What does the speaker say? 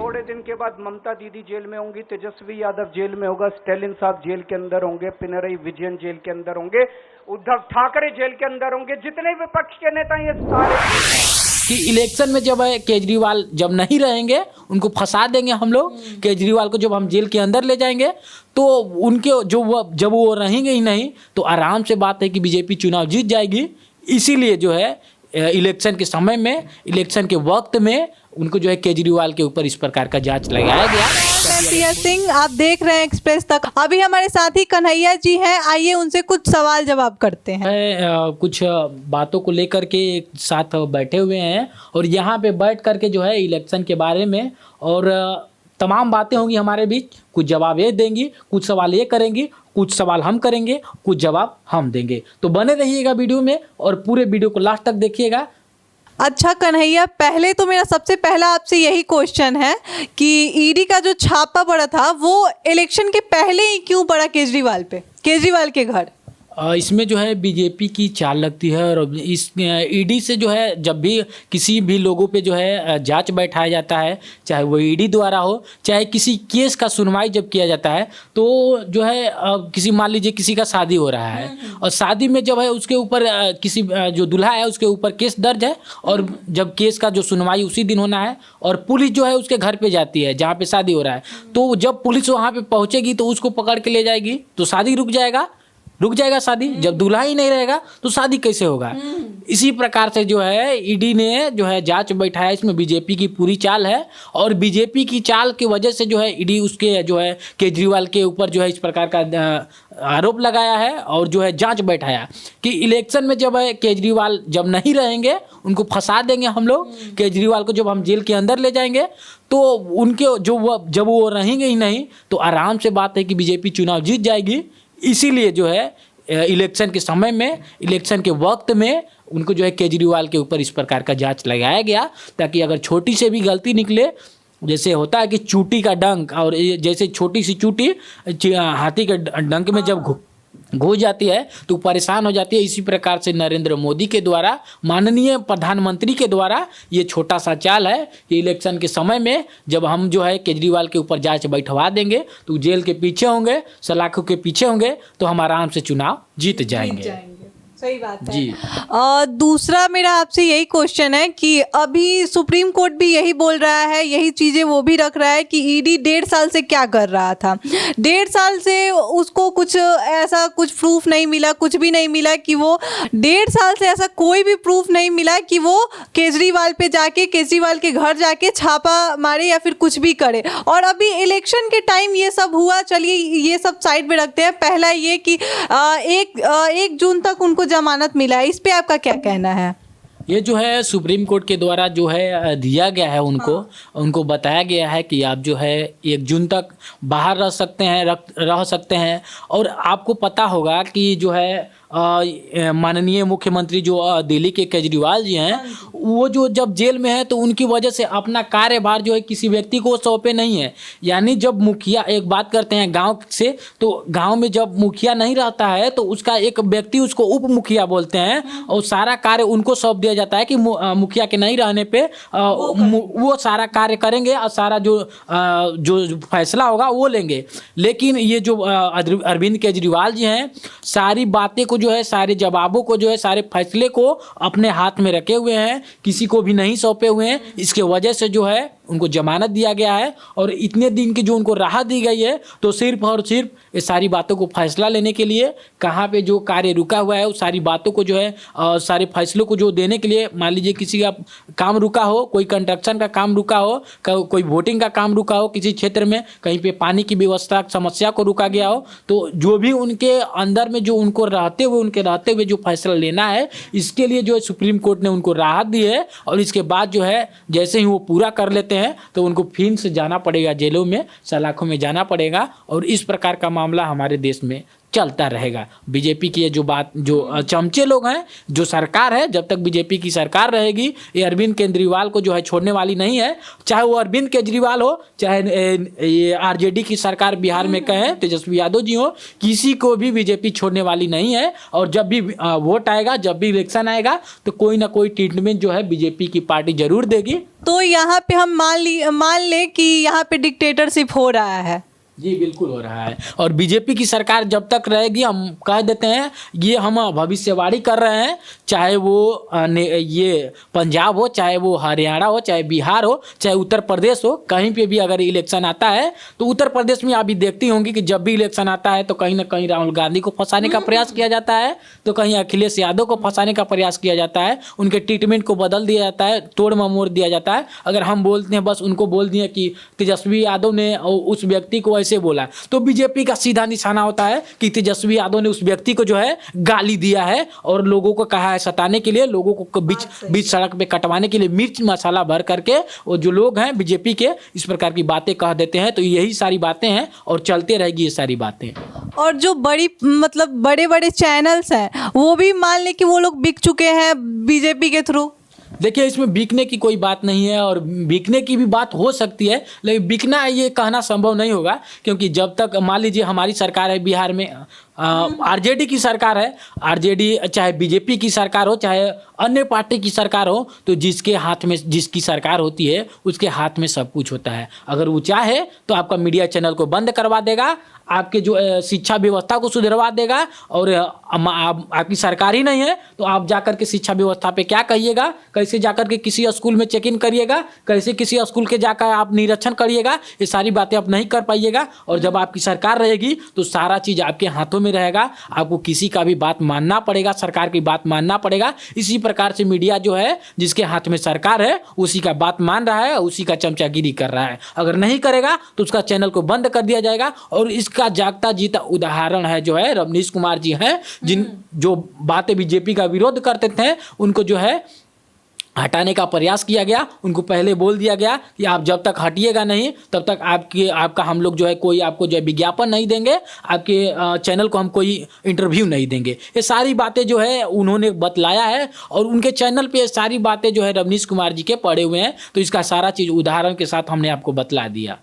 थोड़े दिन के बाद ममता दीदी जेल में होंगी, तेजस्वी यादव जेल में होगा, स्टालिन साहब जेल के अंदर होंगे, पिनरई विजयन जेल के अंदर होंगे, उद्धव ठाकरे जेल के अंदर होंगे, जितने विपक्ष के नेता ये सारे कि इलेक्शन में जब है केजरीवाल जब नहीं रहेंगे उनको फंसा देंगे हम लोग। केजरीवाल को जब हम जेल के अंदर ले जाएंगे तो उनके जब वो रहेंगे ही नहीं तो आराम से बात है कि बीजेपी चुनाव जीत जाएगी। इसीलिए जो है इलेक्शन के समय में, इलेक्शन के वक्त में उनको जो है केजरीवाल के ऊपर इस प्रकार का जांच लगाया गया। मैं सिंह, आप देख रहे हैं एक्सप्रेस तक। अभी हमारे साथी कन्हैया जी हैं, आइए उनसे कुछ सवाल जवाब करते हैं। कुछ बातों को लेकर के एक साथ बैठे हुए हैं और यहाँ पे बैठ करके जो है इलेक्शन के बारे में और तमाम बातें होंगी हमारे बीच। कुछ जवाब ये देंगी, कुछ सवाल ये करेंगी, कुछ सवाल हम करेंगे, कुछ जवाब हम देंगे। तो बने रहिएगा वीडियो में और पूरे वीडियो को लास्ट तक देखिएगा। अच्छा कन्हैया, पहले तो मेरा सबसे पहला आपसे यही क्वेश्चन है कि ईडी का जो छापा पड़ा था वो इलेक्शन के पहले ही क्यों पड़ा केजरीवाल पे, केजरीवाल के घर? इसमें जो है बीजेपी की चाल लगती है और इस ईडी से जो है जब भी किसी भी लोगों पे जो है जांच बैठाया जाता है, चाहे वो ईडी द्वारा हो, चाहे किसी केस का सुनवाई जब किया जाता है तो जो है किसी, मान लीजिए किसी का शादी हो रहा है और शादी में जब है उसके ऊपर किसी जो दूल्हा है उसके ऊपर केस दर्ज है और जब केस का जो सुनवाई उसी दिन होना है और पुलिस जो है उसके घर पे जाती है जहाँ पे शादी हो रहा है, तो जब पुलिस वहाँ पे पहुँचेगी तो उसको पकड़ के ले जाएगी तो शादी रुक जाएगा शादी। जब दूल्हा ही नहीं रहेगा तो शादी कैसे होगा? इसी प्रकार से जो है ईडी ने जो है जांच बैठाया। इसमें बीजेपी की पूरी चाल है और बीजेपी की चाल की वजह से जो है ईडी उसके जो है केजरीवाल के ऊपर जो है इस प्रकार का आरोप लगाया है और जो है जांच बैठाया कि इलेक्शन में जब है केजरीवाल जब नहीं रहेंगे उनको फंसा देंगे हम लोग। केजरीवाल को जब हम जेल के अंदर ले जाएंगे तो उनके जब वो रहेंगे ही नहीं तो आराम से बात है कि बीजेपी चुनाव जीत जाएगी। इसीलिए जो है इलेक्शन के समय में, इलेक्शन के वक्त में उनको जो है केजरीवाल के ऊपर इस प्रकार का जांच लगाया गया ताकि अगर छोटी से भी गलती निकले, जैसे होता है कि चूटी का डंक, और जैसे छोटी सी चूटी हाथी के डंक में जब घुस जाती है तो परेशान हो जाती है। इसी प्रकार से नरेंद्र मोदी के द्वारा, माननीय प्रधानमंत्री के द्वारा ये छोटा सा चाल है कि इलेक्शन के समय में जब हम जो है केजरीवाल के ऊपर जांच बैठवा देंगे तो जेल के पीछे होंगे, सलाखों के पीछे होंगे तो हम आराम से चुनाव जीत जाएंगे। सही बात है जी। दूसरा मेरा आपसे यही क्वेश्चन है कि अभी सुप्रीम कोर्ट भी यही बोल रहा है, यही चीज़ें वो भी रख रहा है कि ईडी 1.5 साल से क्या कर रहा था। 1.5 साल से उसको कुछ ऐसा कुछ प्रूफ नहीं मिला, कुछ भी नहीं मिला कि वो 1.5 साल से ऐसा कोई भी प्रूफ नहीं मिला कि वो केजरीवाल पे जाके, केजरीवाल के घर जाके छापा मारे या फिर कुछ भी करे। और अभी इलेक्शन के टाइम ये सब हुआ, चलिए ये सब साइड में रखते हैं। पहला ये कि 1 जून तक उनको जमानत मिला है, इस पे आपका क्या कहना है? ये जो है सुप्रीम कोर्ट के द्वारा जो है दिया गया है उनको बताया गया है कि आप जो है 1 जून तक बाहर रह सकते हैं। और आपको पता होगा कि जो है माननीय मुख्यमंत्री जो दिल्ली के केजरीवाल जी हैं, वो जो जब जेल में है तो उनकी वजह से अपना कार्यभार जो है किसी व्यक्ति को सौंपे नहीं है। यानी जब मुखिया, एक बात करते हैं गांव से, तो गांव में जब मुखिया नहीं रहता है तो उसका एक व्यक्ति, उसको उप मुखिया बोलते हैं, और सारा कार्य उनको सौंप दिया जाता है कि मुखिया के नहीं रहने पे वो सारा कार्य करेंगे और सारा जो फैसला होगा वो लेंगे। लेकिन ये जो अरविंद केजरीवाल जी हैं, सारी बातें को जो है, सारे जवाबों को जो है, सारे फैसले को अपने हाथ में रखे हुए हैं, किसी को भी नहीं सौंपे हुए हैं। इसके वजह से जो है उनको जमानत दिया गया है और इतने दिन की जो उनको राहत दी गई है तो सिर्फ और सिर्फ ये सारी बातों को फैसला लेने के लिए, कहाँ पे जो कार्य रुका हुआ है उस सारी बातों को जो है, सारे फैसलों को जो देने के लिए, मान लीजिए किसी का काम रुका हो, कोई कंस्ट्रक्शन का काम रुका हो, कोई वोटिंग का काम रुका हो, किसी क्षेत्र में कहीं पे पानी की व्यवस्था समस्या को रुका गया हो, तो जो भी उनके अंदर में जो उनको रहते हुए जो फैसला लेना है, इसके लिए जो है सुप्रीम कोर्ट ने उनको राहत दी है। और इसके बाद जो है जैसे ही वो पूरा कर लेते हैं तो उनको फिर से जाना पड़ेगा, जेलों में, सलाखों में जाना पड़ेगा। और इस प्रकार का मामला हमारे देश में चलता रहेगा। बीजेपी की ये जो बात, जो चमचे लोग हैं, जो सरकार है, जब तक बीजेपी की सरकार रहेगी ये अरविंद केजरीवाल को जो है छोड़ने वाली नहीं है। चाहे वो अरविंद केजरीवाल हो, चाहे ये आरजेडी की सरकार बिहार में कहें, तेजस्वी यादव जी हो, किसी को भी बीजेपी छोड़ने वाली नहीं है। और जब भी वोट आएगा, जब भी इलेक्शन आएगा, तो कोई ना कोई ट्रीटमेंट जो है बीजेपी की पार्टी जरूर देगी। तो यहाँ पे हम मान लें कि यहाँ पे डिक्टेटरशिप हो रहा है। जी बिल्कुल हो रहा है। और बीजेपी की सरकार जब तक रहेगी, हम कह देते हैं, ये हम भविष्यवाणी कर रहे हैं, चाहे वो ये पंजाब हो, चाहे वो हरियाणा हो, चाहे बिहार हो, चाहे उत्तर प्रदेश हो, कहीं पे भी अगर इलेक्शन आता है तो उत्तर प्रदेश में आप भी देखती होंगी कि जब भी इलेक्शन आता है तो कहीं ना कहीं राहुल गांधी को फंसाने का प्रयास किया जाता है, तो कहीं अखिलेश यादव को फंसाने का प्रयास किया जाता है, उनके ट्रीटमेंट को बदल दिया जाता है, तोड़ ममोड़ दिया जाता है। अगर हम बोलते हैं, बस उनको बोल दिए कि तेजस्वी यादव ने उस व्यक्ति को ऐसे बोला, तो बीजेपी का सीधा निशाना होता है कि तेजस्वी यादव ने उस व्यक्ति को जो है गाली दिया है और लोगों को कहा है सताने के लिए, लोगों को बीच सड़क पे कटवाने के लिए मिर्च मसाला भर करके वो जो लोग हैं बीजेपी के इस प्रकार की बातें कह देते हैं। तो यही सारी बातें हैं और चलते रहेगी ये सारी बातें। और जो बड़े बड़े चैनल्स हैं वो भी मान ले कि वो लोग बिक चुके हैं बीजेपी के थ्रू। देखिए, इसमें बिकने की कोई बात नहीं है, और बिकने की भी बात हो सकती है, लेकिन बिकना है ये कहना संभव नहीं होगा, क्योंकि जब तक मान लीजिए हमारी सरकार है बिहार में, आरजेडी की सरकार है, आरजेडी चाहे बीजेपी की सरकार हो, चाहे अन्य पार्टी की सरकार हो, तो जिसके हाथ में जिसकी सरकार होती है उसके हाथ में सब कुछ होता है। अगर वो चाहे तो आपका मीडिया चैनल को बंद करवा देगा, आपके जो शिक्षा व्यवस्था को सुधरवा देगा, और आपकी सरकार ही नहीं है तो आप जाकर के शिक्षा व्यवस्था पे क्या कहिएगा, कैसे जाकर के किसी स्कूल में चेक इन करिएगा, कैसे किसी स्कूल के जाकर आप निरीक्षण करिएगा, ये सारी बातें आप नहीं कर पाइएगा। और जब आपकी सरकार रहेगी तो सारा चीज़ आपके हाथों में रहेगा, आपको किसी का भी बात मानना पड़ेगा, सरकार की बात मानना पड़ेगा। इसी प्रकार से मीडिया जो है जिसके हाथ में सरकार है उसी का बात मान रहा है, उसी का चमचागिरी कर रहा है। अगर नहीं करेगा तो उसका चैनल को बंद कर दिया जाएगा। और इसका जागता जीता उदाहरण है जो है रवनीश कुमार जी हैं, जो बातें बीजेपी का विरोध करते थे उनको जो है हटाने का प्रयास किया गया। उनको पहले बोल दिया गया कि आप जब तक हटिएगा नहीं तब तक आपका हम लोग जो है कोई आपको जो है विज्ञापन नहीं देंगे, आपके चैनल को हम कोई इंटरव्यू नहीं देंगे। ये सारी बातें जो है उन्होंने बतलाया है और उनके चैनल पे ये सारी बातें जो है रवनीश कुमार जी के पड़े हुए हैं। तो इसका सारा चीज़ उदाहरण के साथ हमने आपको बतला दिया।